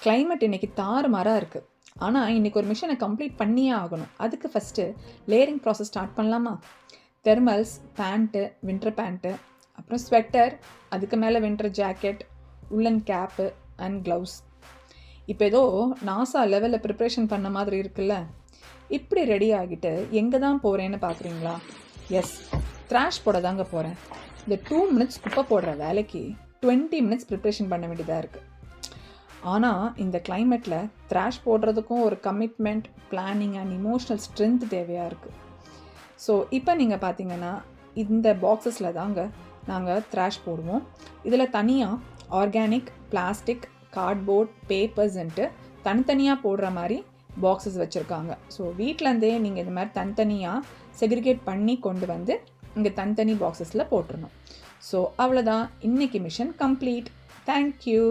Climate இன்றைக்கி தாறுமாறாக இருக்குது. ஆனால் இன்றைக்கி ஒரு மிஷனை கம்ப்ளீட் பண்ணியே ஆகணும். அதுக்கு ஃபஸ்ட்டு லேயரிங் ப்ராசஸ் ஸ்டார்ட் பண்ணலாமா? தெர்மல்ஸ், பேண்ட்டு, வின்டர் பேண்ட்டு, அப்புறம் ஸ்வெட்டர், அதுக்கு மேலே winter jacket, woollen cap and gloves. இப்போ ஏதோ நாசா லெவலில் ப்ரிப்ரேஷன் பண்ண மாதிரி இருக்குல்ல. இப்படி ரெடி ஆகிட்டு எங்கே தான் போகிறேன்னு பார்க்குறீங்களா? எஸ், த்ராஷ் போட தாங்க போகிறேன். இந்த 2 minutes குப்பை போடுற வேலைக்கு 20 minutes ப்ரிப்ரேஷன் பண்ண வேண்டியதாக இருக்குது. ஆனால் இந்த கிளைமேட்டில் த்ராஷ் போடுறதுக்கும் ஒரு commitment, planning and emotional strength தேவையாக இருக்குது. ஸோ இப்போ நீங்கள் பார்த்தீங்கன்னா இந்த பாக்ஸஸில் தாங்க நாங்கள் த்ராஷ் போடுவோம். இதில் தனியாக ஆர்கானிக், பிளாஸ்டிக், கார்ட்போர்ட், பேப்பர்ஸ்ன்ட்டு தனித்தனியாக போடுற மாதிரி பாக்ஸஸ் வச்சுருக்காங்க. ஸோ வீட்டிலேருந்தே நீங்கள் இந்த மாதிரி தனித்தனியாக செக்ரிகேட் பண்ணி கொண்டு வந்து இங்கே தனித்தனி பாக்ஸஸில் போட்டுருணும். ஸோ அவ்வளோதான், இன்றைக்கி மிஷன் கம்ப்ளீட். தேங்க்யூ.